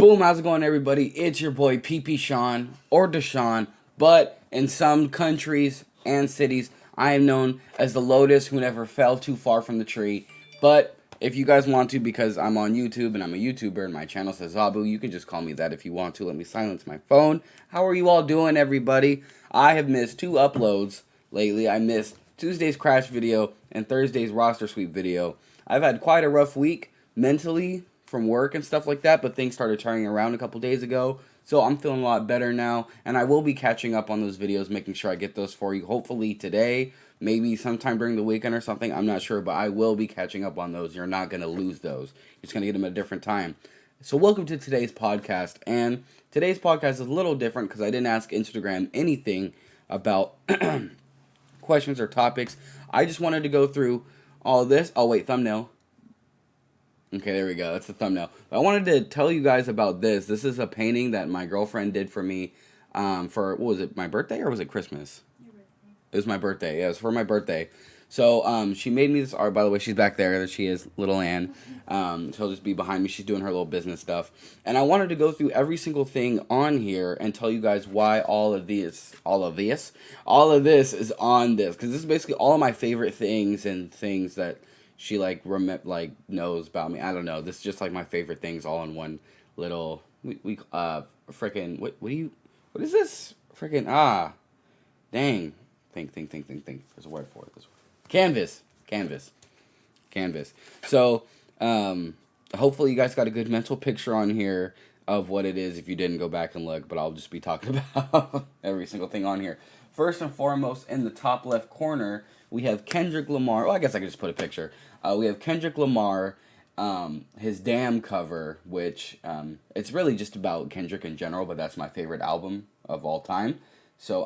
Boom, how's it going, everybody? It's your boy PP Sean or Deshaun, but in some countries and cities, I am known as the lotus who never fell too far from the tree. But if you guys want to, because I'm on YouTube and I'm a YouTuber and my channel says Zabu, you can just call me that if you want to. Let me silence my phone. How are you all doing, everybody? I have missed 2 uploads lately. I missed Tuesday's crash video and Thursday's roster sweep video. I've had quite a rough week mentally from work and stuff like that, but things started turning around a couple days ago, so I'm feeling a lot better now, and I will be catching up on those videos, making sure I get those for you, hopefully today, maybe sometime during the weekend or something, I'm not sure, but I will be catching up on those. You're not going to lose those. You're just going to get them at a different time. So welcome to today's podcast, and today's podcast is a little different because I didn't ask Instagram anything about questions or topics. I just wanted to go through all this. Oh, wait, thumbnail. Okay, there we go. That's the thumbnail. I wanted to tell you guys about this. This is a painting that my girlfriend did for me for, what was it, my birthday or was it Christmas? Your birthday. It was my birthday. Yeah, it was for my birthday. So she made me this art. By the way, she's back there. There she is, little Ann. She'll just be behind me. She's doing her little business stuff. And I wanted to go through every single thing on here and tell you guys why all of this is on this. Because this is basically all of my favorite things and things that she knows about me. I don't know. This is just like my favorite things all in one little freaking what is this? Freaking dang. Think. There's a word for it. Canvas. So, hopefully you guys got a good mental picture on here of what it is if you didn't go back and look, but I'll just be talking about every single thing on here. First and foremost, in the top left corner, we have Kendrick Lamar. Well, I guess I could just put a picture. We have Kendrick Lamar, his Damn cover, which it's really just about Kendrick in general, but that's my favorite album of all time. So,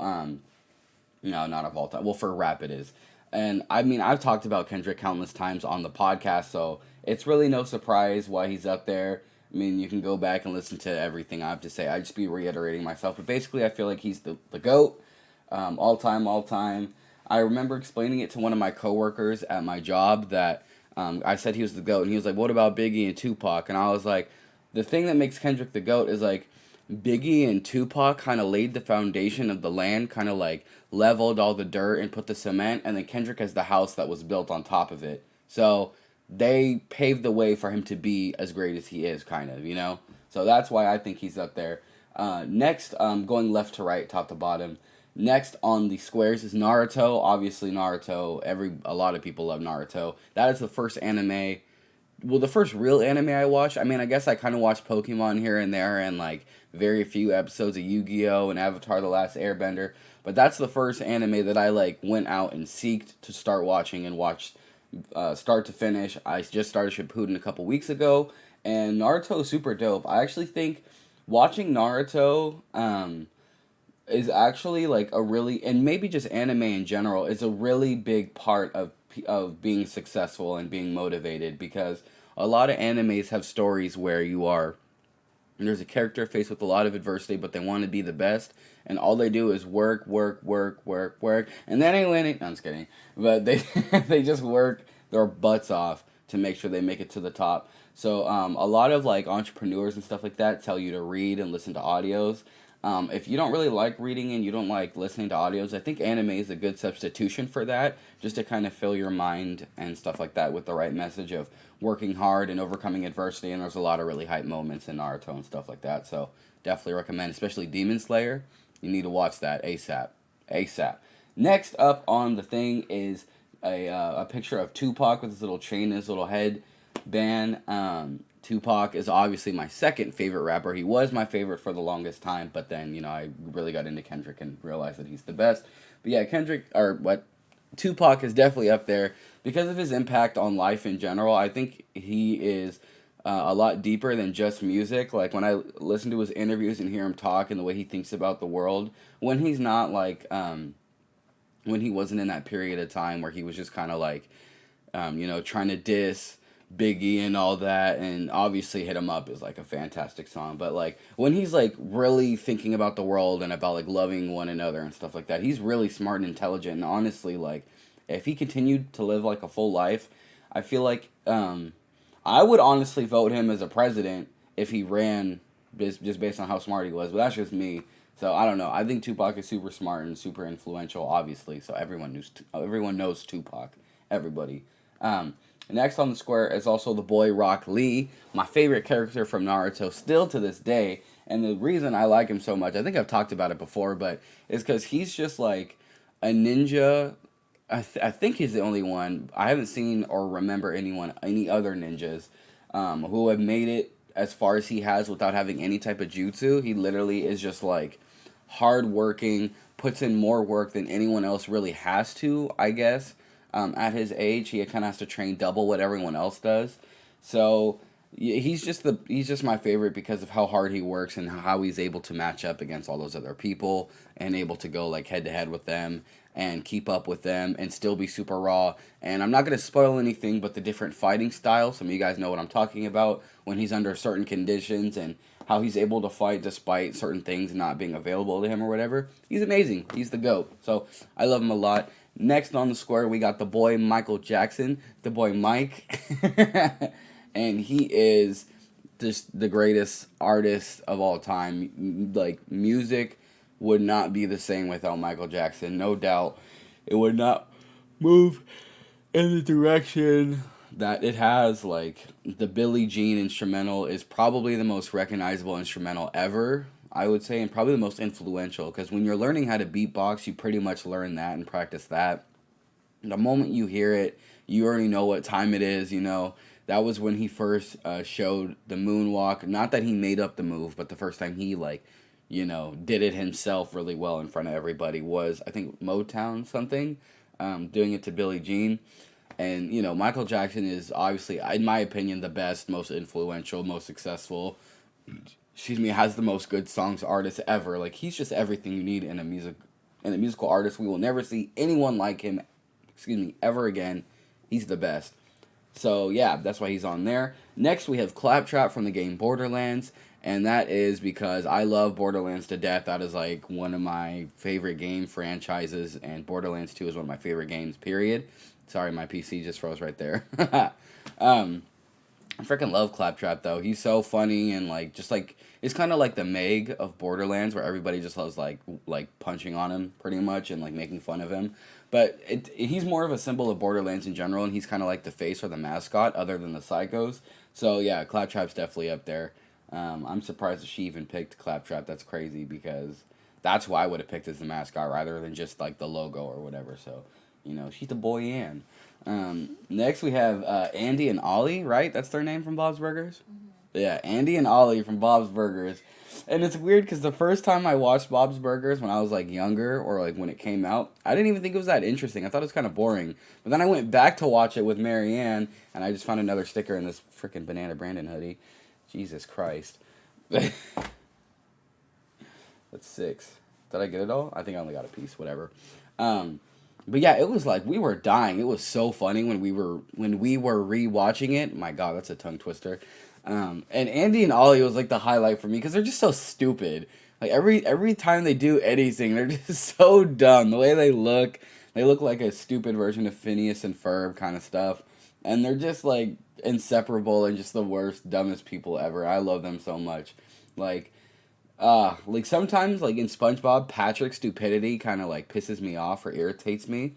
no, not of all time. Well, for rap it is. And, I mean, I've talked about Kendrick countless times on the podcast, so it's really no surprise why he's up there. I mean, you can go back and listen to everything I have to say. I'd just be reiterating myself. But basically, I feel like he's the GOAT, all time. I remember explaining it to one of my coworkers at my job that I said he was the GOAT, and he was like, what about Biggie and Tupac? And I was like, the thing that makes Kendrick the GOAT is, like, Biggie and Tupac kind of laid the foundation of the land, kind of, like, leveled all the dirt and put the cement, and then Kendrick has the house that was built on top of it. So they paved the way for him to be as great as he is, kind of, you know? So that's why I think he's up there. Next, going left to right, top to bottom. Next on the squares is Naruto. Obviously Naruto, a lot of people love Naruto. That is the first anime, well, the first real anime I watched. I mean, I guess I kind of watched Pokemon here and there and like very few episodes of Yu-Gi-Oh! And Avatar: The Last Airbender. But that's the first anime that I like went out and seeked to start watching and watched start to finish. I just started Shippuden a couple weeks ago, and Naruto is super dope. I actually think watching Naruto is actually like a really, and maybe just anime in general, is a really big part of being successful and being motivated, because a lot of animes have stories where there's a character faced with a lot of adversity, but they want to be the best, and all they do is work, and that ain't winning. No, I'm just kidding. But they just work their butts off to make sure they make it to the top. So a lot of like entrepreneurs and stuff like that tell you to read and listen to audios. If you don't really like reading and you don't like listening to audios, I think anime is a good substitution for that, just to kind of fill your mind and stuff like that with the right message of working hard and overcoming adversity, and there's a lot of really hype moments in Naruto and stuff like that, so definitely recommend, especially Demon Slayer. You need to watch that ASAP. Next up on the thing is a picture of Tupac with his little chain and his little headband. Tupac is obviously my second favorite rapper. He was my favorite for the longest time, but then, I really got into Kendrick and realized that he's the best. But yeah, Tupac is definitely up there because of his impact on life in general. I think he is a lot deeper than just music. Like, when I listen to his interviews and hear him talk and the way he thinks about the world, when he's not like, when he wasn't in that period of time where he was just kind of like, trying to diss Biggie and all that, and obviously Hit 'Em Up is like a fantastic song, but like when he's like really thinking about the world and about like loving one another and stuff like that, he's really smart and intelligent, and honestly, like, if he continued to live like a full life, I feel like I would honestly vote him as a president if he ran just based on how smart he was. But that's just me. So I don't know. I think Tupac is super smart and super influential, obviously. So everyone knows Tupac. Everybody. Next on the square is also the boy Rock Lee, my favorite character from Naruto, still to this day. And the reason I like him so much, I think I've talked about it before, but it's because he's just like a ninja. I think he's the only one. I haven't seen or remember any other ninjas who have made it as far as he has without having any type of jutsu. He literally is just like hardworking, puts in more work than anyone else really has to, I guess. At his age, he kind of has to train double what everyone else does. So he's just my favorite because of how hard he works and how he's able to match up against all those other people and able to go like head to head with them and keep up with them and still be super raw. And I'm not going to spoil anything, but the different fighting styles, some of you guys know what I'm talking about, when he's under certain conditions and how he's able to fight despite certain things not being available to him or whatever. He's amazing. He's the GOAT. So I love him a lot. Next on the square, we got the boy Michael Jackson, the boy Mike. And he is just the greatest artist of all time. Like, music would not be the same without Michael Jackson, no doubt. It would not move in the direction that it has. Like, the Billie Jean instrumental is probably the most recognizable instrumental ever, I would say, and probably the most influential, because when you're learning how to beatbox, you pretty much learn that and practice that. The moment you hear it, you already know what time it is, you know. That was when he first showed the moonwalk. Not that he made up the move, but the first time he, like, you know, did it himself really well in front of everybody was, I think, Motown something, doing it to Billie Jean. And, you know, Michael Jackson is obviously, in my opinion, the best, most influential, most successful, has the most good songs artist ever. Like, he's just everything you need in a musical artist. We will never see anyone like him, ever again. He's the best. So, yeah, that's why he's on there. Next, we have Claptrap from the game Borderlands, and that is because I love Borderlands to death. That is, like, one of my favorite game franchises, and Borderlands 2 is one of my favorite games, period. Sorry, my PC just froze right there. I freaking love Claptrap, though. He's so funny and, like, just, like, it's kind of like the Meg of Borderlands, where everybody just loves, like punching on him, pretty much, and, like, making fun of him. But he's more of a symbol of Borderlands in general, and he's kind of like the face or the mascot, other than the psychos. So, yeah, Claptrap's definitely up there. I'm surprised that she even picked Claptrap. That's crazy, because that's who I would have picked as the mascot, rather than just, like, the logo or whatever. So, you know, she's the boy Ann. Next we have Andy and Ollie, right? That's their name from Bob's Burgers? Mm-hmm. Yeah, Andy and Ollie from Bob's Burgers. And it's weird because the first time I watched Bob's Burgers when I was, like, younger, or, like, when it came out, I didn't even think it was that interesting. I thought it was kind of boring. But then I went back to watch it with Marianne, and I just found another sticker in this freaking Banana Brandon hoodie. Jesus Christ. That's 6. Did I get it all? I think I only got a piece, whatever. But yeah, it was like we were dying. It was so funny when we were rewatching it. My God, that's a tongue twister. And Andy and Ollie was like the highlight for me because they're just so stupid. Like every time they do anything, they're just so dumb. The way they look like a stupid version of Phineas and Ferb kind of stuff. And they're just like inseparable and just the worst, dumbest people ever. I love them so much. Like sometimes, like, in SpongeBob, Patrick's stupidity kind of, like, pisses me off or irritates me.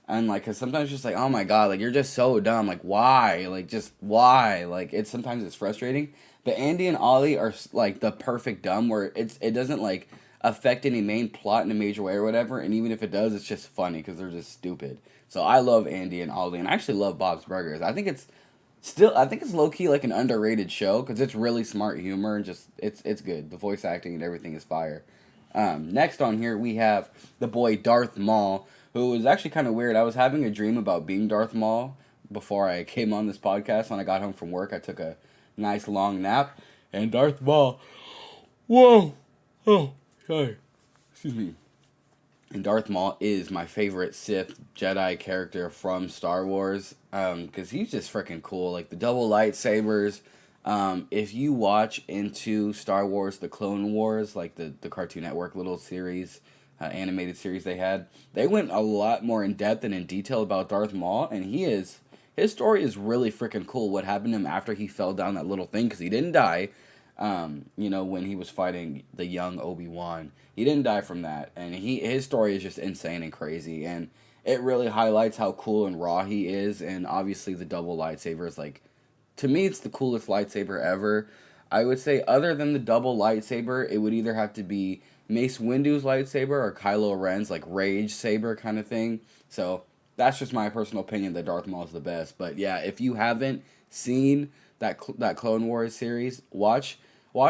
And, like, cause sometimes it's just like, oh my God, like, you're just so dumb. Like, why? Like, just why? Like, sometimes it's frustrating. But Andy and Ollie are, like, the perfect dumb where it doesn't, like, affect any main plot in a major way or whatever. And even if it does, it's just funny because they're just stupid. So I love Andy and Ollie, and I actually love Bob's Burgers. I think it's low-key like an underrated show because it's really smart humor and just it's good. The voice acting and everything is fire. Next on here we have the boy Darth Maul, who is actually kind of weird. I was having a dream about being Darth Maul before I came on this podcast. When I got home from work, I took a nice long nap, and Darth Maul, whoa, oh, sorry, excuse me. And Darth Maul is my favorite Sith Jedi character from Star Wars, because he's just freaking cool. Like, the double lightsabers. If you watch into Star Wars, the Clone Wars, like the Cartoon Network little series, animated series they went a lot more in depth and in detail about Darth Maul, and his story is really freaking cool. What happened to him after he fell down that little thing, because he didn't die. When he was fighting the young Obi-Wan. He didn't die from that, and his story is just insane and crazy, and it really highlights how cool and raw he is, and obviously the double lightsaber is like, to me, it's the coolest lightsaber ever. I would say, other than the double lightsaber, it would either have to be Mace Windu's lightsaber or Kylo Ren's like Rage saber kind of thing. So that's just my personal opinion that Darth Maul is the best. But yeah, if you haven't seen that Clone Wars series, watch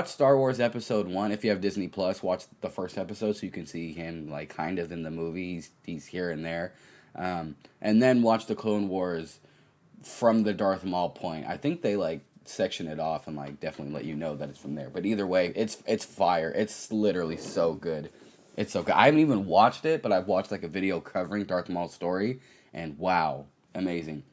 Star Wars Episode 1. If you have Disney Plus, watch the first episode so you can see him like kind of in the movie. He's here and there, and then watch the Clone Wars from the Darth Maul point. I think they like section it off and like definitely let you know that it's from there. But either way, it's fire. It's literally so good. It's so good. I haven't even watched it, but I've watched like a video covering Darth Maul's story, and wow, amazing.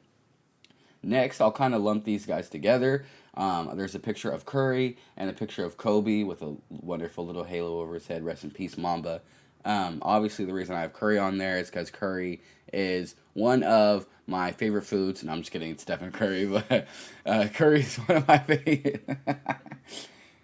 Next, I'll kind of lump these guys together. There's a picture of Curry and a picture of Kobe with a wonderful little halo over his head. Rest in peace, Mamba. Obviously, the reason I have Curry on there is because Curry is one of my favorite foods. And I'm just kidding, it's Stephen Curry, but Curry's one of my favorite.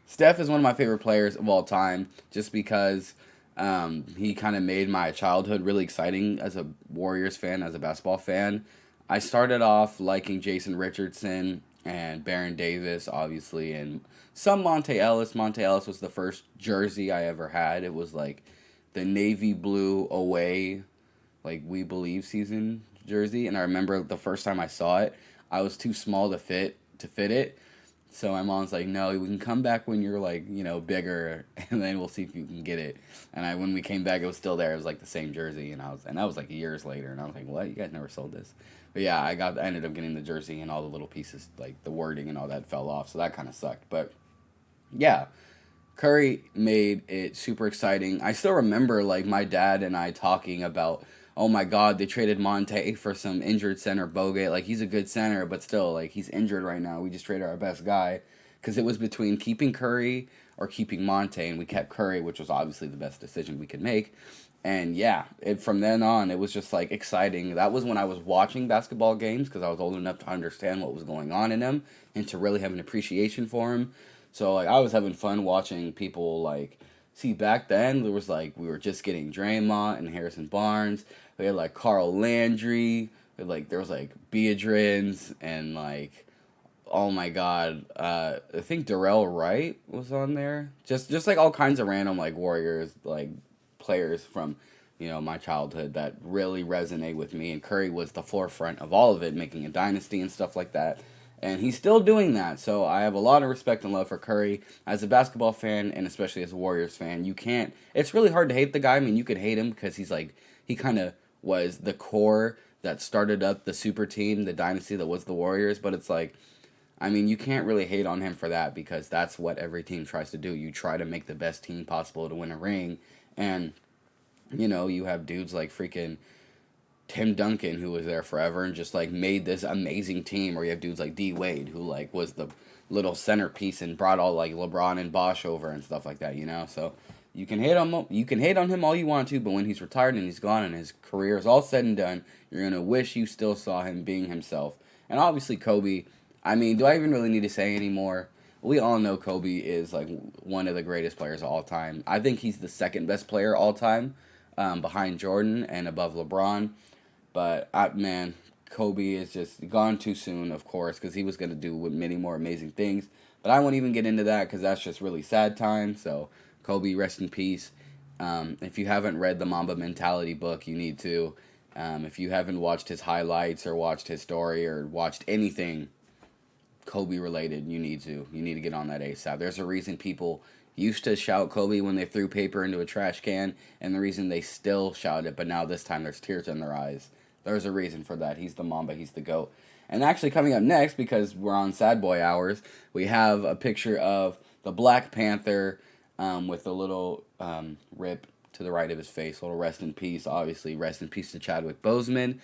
Steph is one of my favorite players of all time, just because he kind of made my childhood really exciting as a Warriors fan, as a basketball fan. I started off liking Jason Richardson and Baron Davis, obviously, and some Monte Ellis. Monte Ellis was the first jersey I ever had. It was like the navy blue away, like We Believe season jersey, and I remember the first time I saw it, I was too small to fit it. So my mom's like, "No, we can come back when you're like, bigger, and then we'll see if you can get it." And when we came back, it was still there. It was like the same jersey, and that was like years later, and I was like, "What? You guys never sold this?" But yeah, I ended up getting the jersey, and all the little pieces, like the wording and all that, fell off. So that kind of sucked. But yeah, Curry made it super exciting. I still remember like my dad and I talking about, oh my God, they traded Monte for some injured center Bogut. Like, he's a good center, but still, like, he's injured right now. We just traded our best guy. Because it was between keeping Curry or keeping Monte, and we kept Curry, which was obviously the best decision we could make. And yeah, from then on, it was just like exciting. That was when I was watching basketball games, because I was old enough to understand what was going on in them and to really have an appreciation for him. So like, I was having fun watching people like, see, back then there was like, we were just getting Draymond and Harrison Barnes. We had like Carl Landry. There was like Beatriz and like, oh my God, I think Darrell Wright was on there. Just like all kinds of random like Warriors like players from my childhood that really resonate with me. And Curry was the forefront of all of it, making a dynasty and stuff like that. And he's still doing that. So I have a lot of respect and love for Curry as a basketball fan, and especially as a Warriors fan. It's really hard to hate the guy. I mean, you could hate him because he kind of was the core that started up the super team, the dynasty that was the Warriors. But it's like, I mean, you can't really hate on him for that, because that's what every team tries to do. You try to make the best team possible to win a ring. And, you have dudes like freaking Tim Duncan, who was there forever and just like made this amazing team, or you have dudes like D Wade, who like was the little centerpiece and brought all like LeBron and Bosh over and stuff like that, So you can hate on him all you want to, but when he's retired and he's gone and his career is all said and done, you're gonna wish you still saw him being himself. And obviously Kobe, I mean, do I even really need to say anymore? We all know Kobe is like one of the greatest players of all time. I think he's the second best player all time, behind Jordan and above LeBron. But, man, Kobe is just gone too soon, of course, because he was going to do many more amazing things. But I won't even get into that, because that's just really sad time. So, Kobe, rest in peace. If you haven't read the Mamba Mentality book, you need to. If you haven't watched his highlights or watched his story or watched anything Kobe related, you need to. You need to get on that ASAP. There's a reason people used to shout Kobe when they threw paper into a trash can, and the reason they still shout it, but now this time there's tears in their eyes. There's a reason for that. He's the Mamba. He's the GOAT. And actually coming up next, because we're on Sad Boy Hours, we have a picture of the Black Panther with a little rip to the right of his face. A little rest in peace, obviously. Rest in peace to Chadwick Boseman.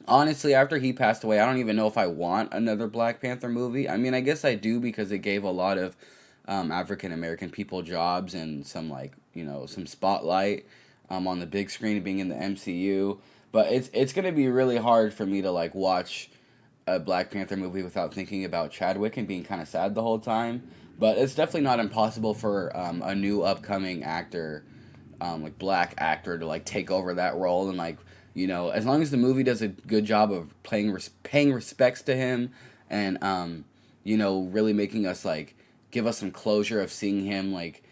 Honestly, after he passed away, I don't even know if I want another Black Panther movie. I mean, I guess I do, because it gave a lot of African American people jobs and some some spotlight on the big screen, being in the MCU. But it's gonna be really hard for me to like watch a Black Panther movie without thinking about Chadwick and being kind of sad the whole time. But it's definitely not impossible for a new upcoming actor, like black actor, to like take over that role and like as long as the movie does a good job of paying respects to him and really making us like give us some closure of seeing him like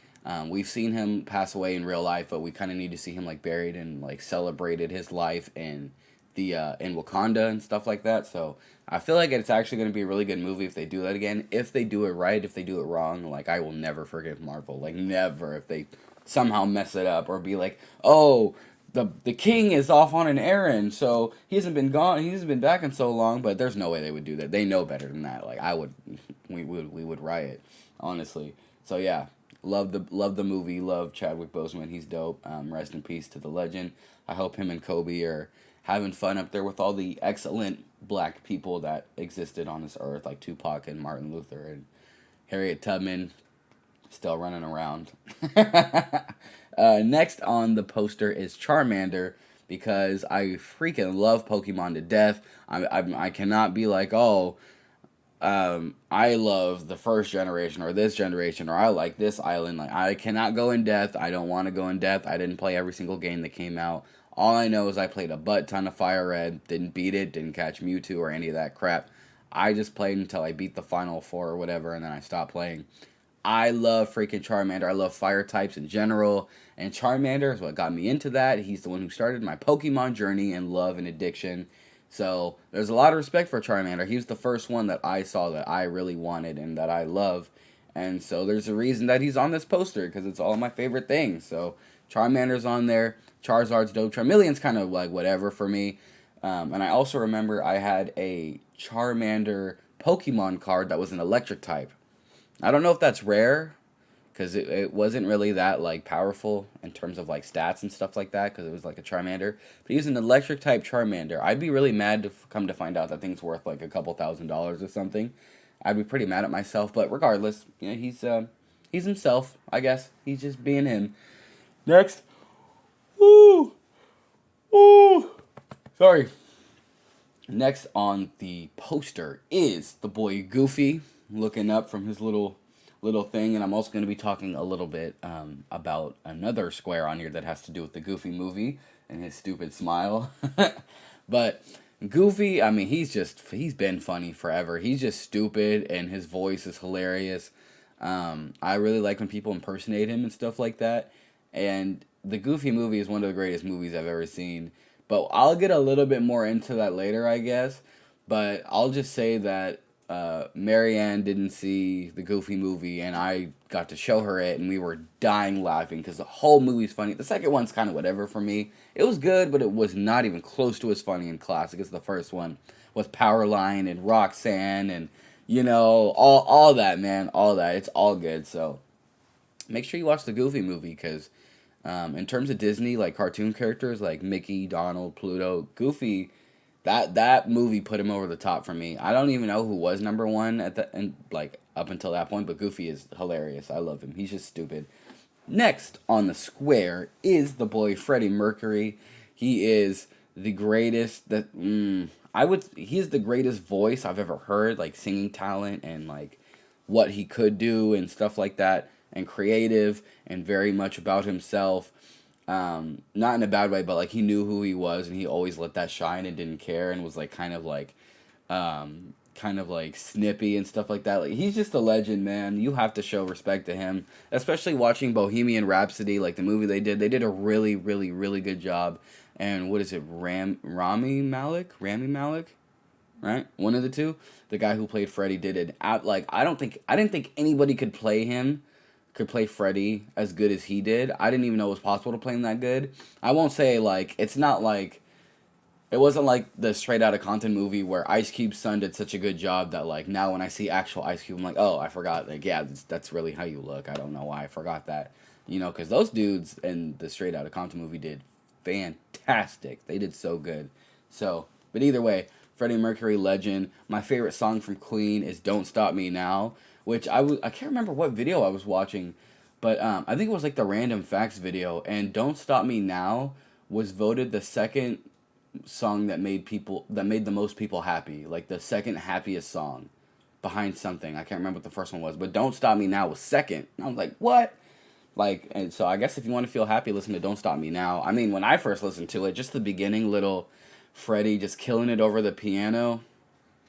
we've seen him pass away in real life, but we kind of need to see him like buried and like celebrated his life in in Wakanda and stuff like that. So I feel like it's actually going to be a really good movie if they do that again. If they do it right, if they do it wrong, like I will never forgive Marvel. Like never if they somehow mess it up or be like, oh, the king is off on an errand, so he hasn't been gone. He hasn't been back in so long. But there's no way they would do that. They know better than that. Like we would riot, honestly. So yeah, love the movie. Love Chadwick Boseman. He's dope. Rest in peace to the legend. I hope him and Kobe are having fun up there with all the excellent black people that existed on this earth, like Tupac and Martin Luther and Harriet Tubman, still running around. Next on the poster is Charmander, because I freaking love Pokemon to death. I cannot be like, oh, I love the first generation or this generation or I like this island. Like I cannot go in depth. I don't want to go in depth. I didn't play every single game that came out. All I know is I played a butt ton of Fire Red, didn't beat it, didn't catch Mewtwo or any of that crap. I just played until I beat the final 4 or whatever, and then I stopped playing. I love freaking Charmander. I love fire types in general, and Charmander is what got me into that. He's the one who started my Pokemon journey and love and addiction. So there's a lot of respect for Charmander. He was the first one that I saw that I really wanted and that I love. And so there's a reason that he's on this poster, because it's all my favorite things. So Charmander's on there. Charizard's dope. Charmeleon's kind of like whatever for me. And I also remember I had a Charmander Pokemon card that was an electric type. I don't know if that's rare, because it wasn't really that like powerful in terms of like stats and stuff like that, because it was like a Charmander. But he was an electric type Charmander. I'd be really mad to come to find out that thing's worth like a couple $1,000s or something. I'd be pretty mad at myself, but regardless, he's himself, I guess. He's just being him. Next. Woo! Woo! Sorry. Next on the poster is the boy Goofy, looking up from his little thing, and I'm also going to be talking a little bit about another square on here that has to do with the Goofy movie and his stupid smile. But Goofy, I mean, he's been funny forever. He's just stupid, and his voice is hilarious. I really like when people impersonate him and stuff like that, and the Goofy movie is one of the greatest movies I've ever seen. But I'll get a little bit more into that later, I guess. But I'll just say that Marianne didn't see the Goofy movie, and I got to show her it, and we were dying laughing because the whole movie's funny. The second one's kind of whatever for me. It was good, but it was not even close to as funny and classic as the first one with Powerline and Roxanne and, all that, man. All that. It's all good. So make sure you watch the Goofy movie, because in terms of Disney, like cartoon characters like Mickey, Donald, Pluto, Goofy, that movie put him over the top for me. I don't even know who was number one up until that point, but Goofy is hilarious. I love him. He's just stupid. Next on the square is the boy Freddie Mercury. He is the greatest he's the greatest voice I've ever heard, like singing talent and like what he could do and stuff like that, and creative and very much about himself. Not in a bad way, but like he knew who he was, and he always let that shine and didn't care, and was like kind of like snippy and stuff like that. Like he's just a legend, man. You have to show respect to him, especially watching Bohemian Rhapsody, like the movie they did. They did a really, really, really good job. And what is it, Rami Malek, right? One of the two. The guy who played Freddie did it. I didn't think anybody could play Freddie as good as he did. I didn't even know it was possible to play him that good. I won't say, like, it's not like, it wasn't like the Straight Outta Compton movie where Ice Cube's son did such a good job that, like, now when I see actual Ice Cube, I'm like, oh, I forgot. Like, yeah, that's really how you look. I don't know why I forgot that. Because those dudes in the Straight Outta Compton movie did fantastic. They did so good. So, but either way, Freddie Mercury, legend. My favorite song from Queen is Don't Stop Me Now, which I can't remember what video I was watching, but I think it was like the Random Facts video, and Don't Stop Me Now was voted the second song that made the most people happy, like the second happiest song behind something. I can't remember what the first one was, but Don't Stop Me Now was second. And I was like, what? Like, and so I guess if you want to feel happy, listen to Don't Stop Me Now. I mean, when I first listened to it, just the beginning, little Freddie just killing it over the piano,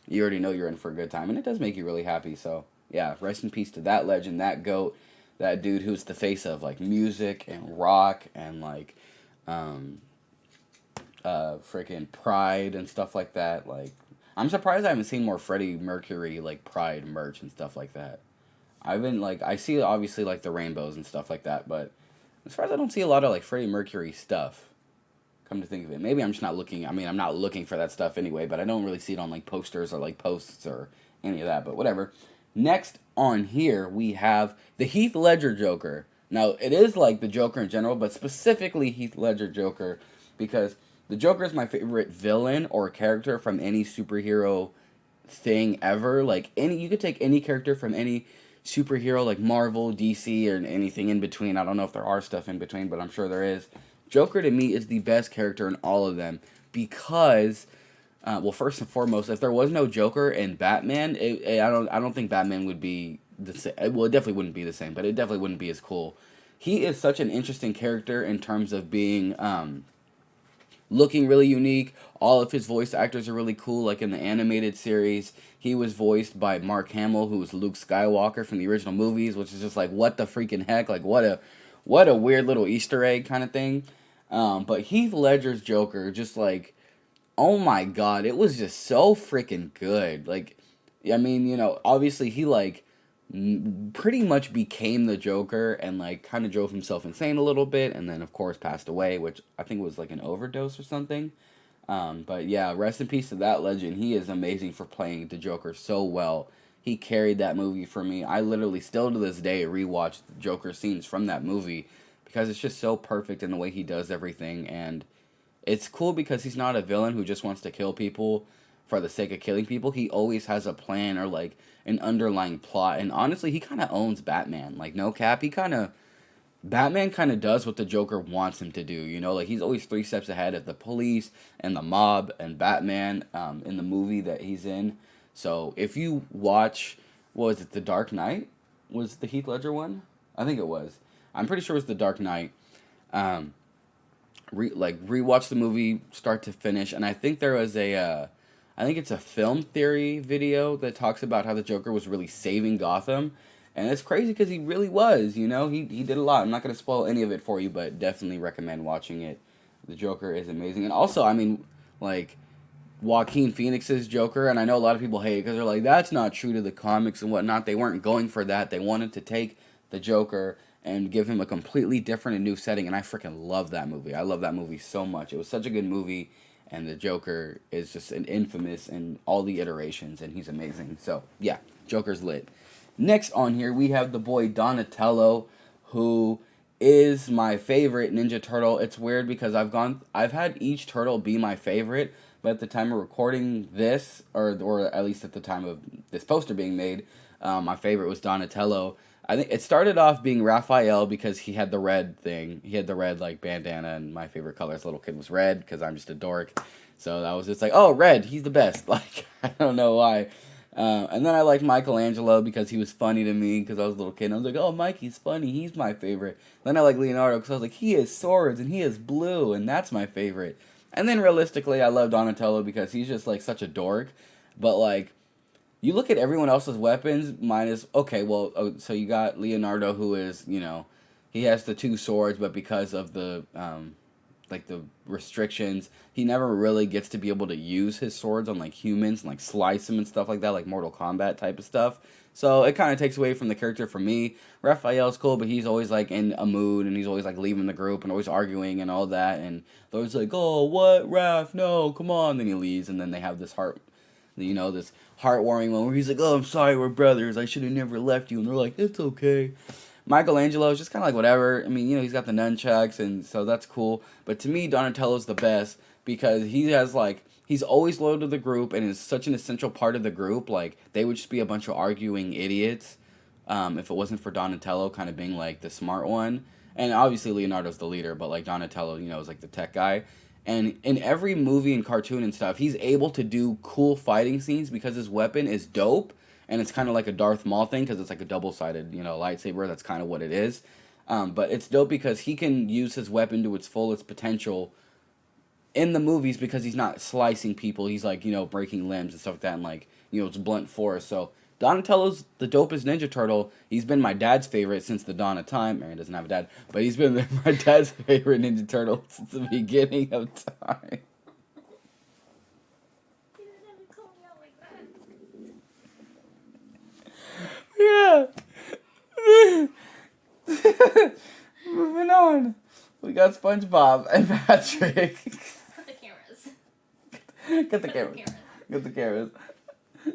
you already know you're in for a good time, and it does make you really happy. So yeah, rest in peace to that legend, that goat, that dude who's the face of like music and rock and like freaking Pride and stuff like that. Like, I'm surprised I haven't seen more Freddie Mercury like Pride merch and stuff like that. I've been like, I see obviously like the rainbows and stuff like that, but as far as I don't see a lot of like Freddie Mercury stuff. Come to think of it, maybe I'm just not looking. I mean, I'm not looking for that stuff anyway, but I don't really see it on like posters or like posts or any of that. But whatever. Next on here we have the Heath Ledger Joker. Now it is like the Joker in general, but specifically Heath Ledger Joker because the Joker is my favorite villain or character from any superhero thing ever. Like you could take any character from any superhero, like Marvel, DC, or anything in between. I don't know if there are stuff in between, but I'm sure there is. Joker to me is the best character in all of them because, well, first and foremost, if there was no Joker in Batman, I don't think Batman would be the same. Well, it definitely wouldn't be the same, but it definitely wouldn't be as cool. He is such an interesting character in terms of being looking really unique. All of his voice actors are really cool. Like in the animated series, he was voiced by Mark Hamill, who was Luke Skywalker from the original movies, which is just like, what the freaking heck? Like, what a weird little Easter egg kind of thing. But Heath Ledger's Joker, just like, oh my god, it was just so freaking good. Like, I mean, obviously he like pretty much became the Joker and like kind of drove himself insane a little bit, and then of course passed away, which I think was like an overdose or something. But yeah, rest in peace to that legend. He is amazing for playing the Joker so well. He carried that movie for me. I literally still to this day rewatch the Joker scenes from that movie because it's just so perfect in the way he does everything. And it's cool because he's not a villain who just wants to kill people for the sake of killing people. He always has a plan or like an underlying plot. And honestly, he kind of owns Batman. Like, no cap, Batman kind of does what the Joker wants him to do, like he's always 3 steps ahead of the police and the mob and Batman in the movie that he's in. So if you watch, what was it, The Dark Knight? Was the Heath Ledger one? I think it was. I'm pretty sure it was The Dark Knight. Rewatch the movie start to finish, and I think there was I think it's a film theory video that talks about how the Joker was really saving Gotham. And it's crazy because he really was, he did a lot. I'm not going to spoil any of it for you, but definitely recommend watching it. The Joker is amazing. And also, I mean, like, Joaquin Phoenix's Joker, and I know a lot of people hate it because they're like, that's not true to the comics and whatnot. They weren't going for that. They wanted to take the Joker and give him a completely different and new setting, and I freaking love that movie. I love that movie so much. It was such a good movie, and the Joker is just an infamous in all the iterations, and he's amazing. So, yeah, Joker's lit. Next on here, we have the boy Donatello, who is my favorite Ninja Turtle. It's weird because I've had each turtle be my favorite, but at the time of recording this, or at least at the time of this poster being made, my favorite was Donatello. I think it started off being Raphael because he had the red thing. He had the red, like, bandana, and my favorite color as a little kid was red because I'm just a dork. So that was just like, oh, red, he's the best. Like, I don't know why. And then I liked Michelangelo because he was funny to me because I was a little kid. And I was like, oh, Mikey's funny. He's my favorite. Then I like Leonardo because I was like, he has swords and he is blue, and that's my favorite. And then realistically, I love Donatello because he's just, like, such a dork. But, like, you look at everyone else's weapons, so you got Leonardo, who is, he has the 2 swords, but because of the, the restrictions, he never really gets to be able to use his swords on, like, humans and, like, slice them and stuff like that, like Mortal Kombat type of stuff. So it kind of takes away from the character for me. Raphael's cool, but he's always, like, in a mood, and he's always, like, leaving the group and always arguing and all that, and they're always like, oh, what, Raph, no, come on, then he leaves, and then they have this this heartwarming one where he's like, oh, I'm sorry, we're brothers, I should have never left you, and they're like, it's okay. Michelangelo is just kind of like whatever. I mean, he's got the nunchucks, and so that's cool. But to me, Donatello's the best because he has, like, he's always loyal to the group and is such an essential part of the group. Like, they would just be a bunch of arguing idiots if it wasn't for Donatello kind of being, like, the smart one. And obviously Leonardo's the leader, but, like, Donatello, is, like, the tech guy. And in every movie and cartoon and stuff, he's able to do cool fighting scenes because his weapon is dope. And it's kind of like a Darth Maul thing because it's like a double-sided, lightsaber. That's kind of what it is. But it's dope because he can use his weapon to its fullest potential in the movies because he's not slicing people. He's like, breaking limbs and stuff like that. And like, it's blunt force. So Donatello's the dopest Ninja Turtle. He's been my dad's favorite since the dawn of time. Aaron doesn't have a dad, but he's been my dad's favorite Ninja Turtle since the beginning of time. Yeah. Moving on. We got SpongeBob and Patrick. Cut the cameras. Get the cameras. Get the cameras.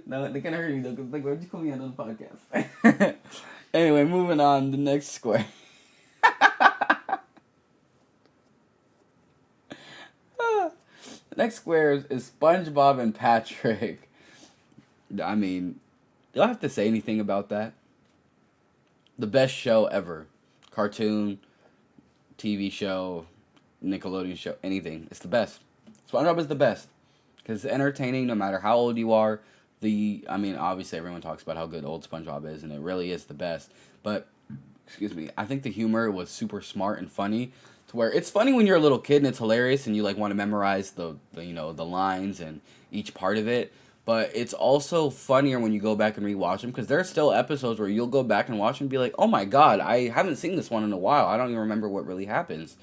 No, they can't hurt you though, because like, why'd you call me on the podcast? Anyway, moving on. The next square. The next square is SpongeBob and Patrick. I mean, do I have to say anything about that? The best show ever. Cartoon, TV show, Nickelodeon show, anything. It's the best. SpongeBob is the best. Because it's entertaining no matter how old you are. Obviously everyone talks about how good old SpongeBob is, and it really is the best. But, I think the humor was super smart and funny. To where it's funny when you're a little kid and it's hilarious and you like want to memorize the lines and each part of it. But it's also funnier when you go back and rewatch them because there are still episodes where you'll go back and watch them and be like, oh my god, I haven't seen this one in a while. I don't even remember what really happens.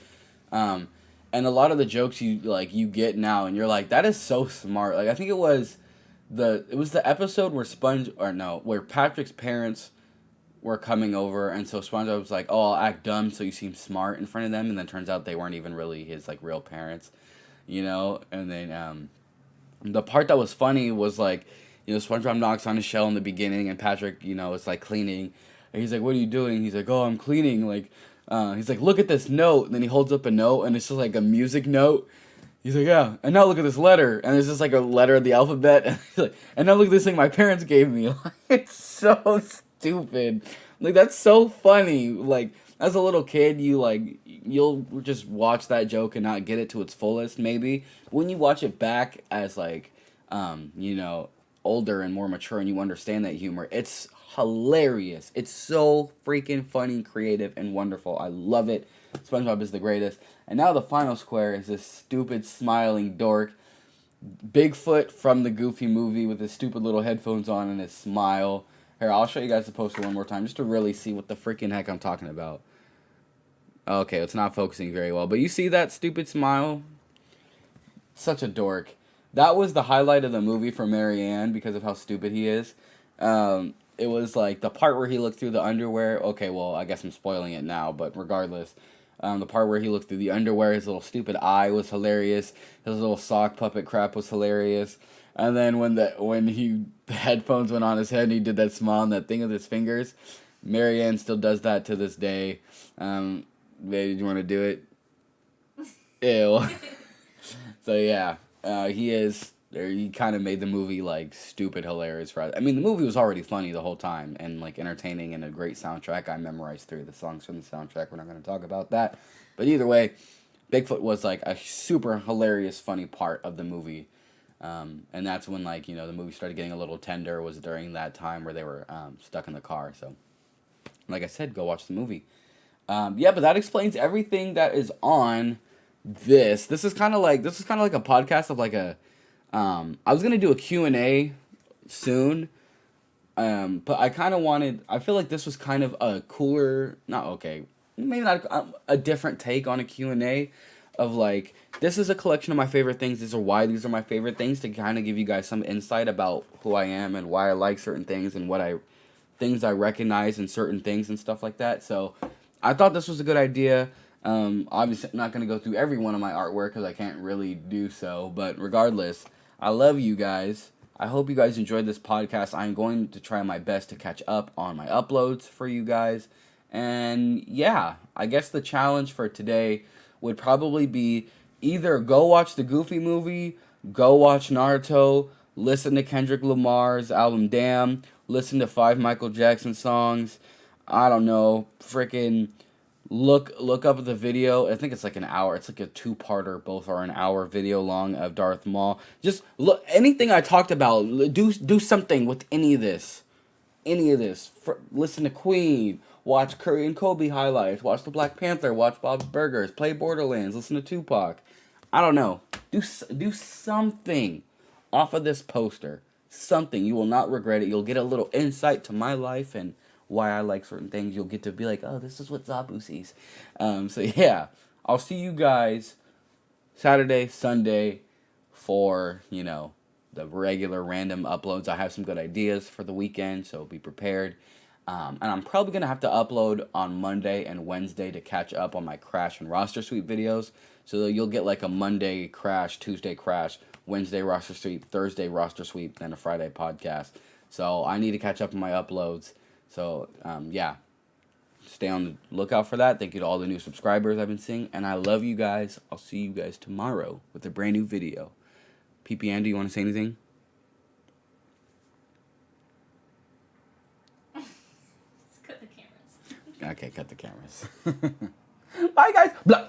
And a lot of the jokes you get now and you're like, that is so smart. Like I think it was the episode where Patrick's parents were coming over, and so SpongeBob was like, oh, I'll act dumb so you seem smart in front of them, and then turns out they weren't even really his like real parents, and then the part that was funny was like, SpongeBob knocks on his shell in the beginning, and Patrick, is like cleaning, and he's like, what are you doing? He's like, oh, I'm cleaning, like, he's like, look at this note, and then he holds up a note, and it's just like a music note. He's like, yeah, and now look at this letter, and it's just like a letter of the alphabet, and he's like, and now look at this thing my parents gave me. It's so stupid. Like, that's so funny. Like, as a little kid, you'll just watch that joke and not get it to its fullest, maybe. When you watch it back as, like, older and more mature and you understand that humor, it's hilarious. It's so freaking funny, creative, and wonderful. I love it. SpongeBob is the greatest. And now the final square is this stupid smiling dork, Bigfoot from the Goofy movie with his stupid little headphones on and his smile. Here, I'll show you guys the poster one more time just to really see what the freaking heck I'm talking about. Okay, it's not focusing very well, but you see that stupid smile? Such a dork. That was the highlight of the movie for Marianne because of how stupid he is. It was like the part where he looked through the underwear. Okay, well, I guess I'm spoiling it now, but regardless. The part where he looked through the underwear, his little stupid eye was hilarious. His little sock puppet crap was hilarious. And then when the headphones went on his head and he did that smile and that thing with his fingers, Marianne still does that to this day. Baby, did you want to do it? Ew. So yeah, he kind of made the movie like stupid hilarious for us. I mean, the movie was already funny the whole time and like entertaining and a great soundtrack. I memorized 3 of the songs from the soundtrack. We're not going to talk about that. But either way, Bigfoot was like a super hilarious, funny part of the movie. And that's when the movie started getting a little tender, was during that time where they were stuck in the car. So like I said, go watch the movie. But that explains everything that is on this. This is kind of like a podcast of like a I was going to do a Q&A soon. But I feel like this was kind of a cooler, maybe not a different take on a Q&A of like, this is a collection of my favorite things. These are why these are my favorite things, to kind of give you guys some insight about who I am and why I like certain things and things I recognize in certain things and stuff like that. So I thought this was a good idea. Obviously I'm not going to go through every one of my artwork because I can't really do so. But regardless, I love you guys. I hope you guys enjoyed this podcast. I'm going to try my best to catch up on my uploads for you guys. And yeah, I guess the challenge for today would probably be either go watch the Goofy movie, go watch Naruto, listen to Kendrick Lamar's album Damn, listen to 5 Michael Jackson songs, I don't know, freaking Look up the video. I think it's like an hour. It's like a two-parter. Both are an hour video long of Darth Maul. Just look anything I talked about. Do something with any of this. Any of this. Listen to Queen. Watch Curry and Kobe highlights. Watch the Black Panther. Watch Bob's Burgers. Play Borderlands. Listen to Tupac. I don't know. Do something off of this poster. Something. You will not regret it. You'll get a little insight to my life and why I like certain things. You'll get to be like, oh, this is what Zabu sees. So yeah, I'll see you guys Saturday, Sunday for, the regular random uploads. I have some good ideas for the weekend, so be prepared. And I'm probably going to have to upload on Monday and Wednesday to catch up on my Crash and Roster Sweep videos. So you'll get like a Monday Crash, Tuesday Crash, Wednesday Roster Sweep, Thursday Roster Sweep, then a Friday podcast. So I need to catch up on my uploads. So, yeah, stay on the lookout for that. Thank you to all the new subscribers I've been seeing. And I love you guys. I'll see you guys tomorrow with a brand new video. PP Andy, you want to say anything? Let's cut the cameras. Okay, cut the cameras. Bye, guys. Blah.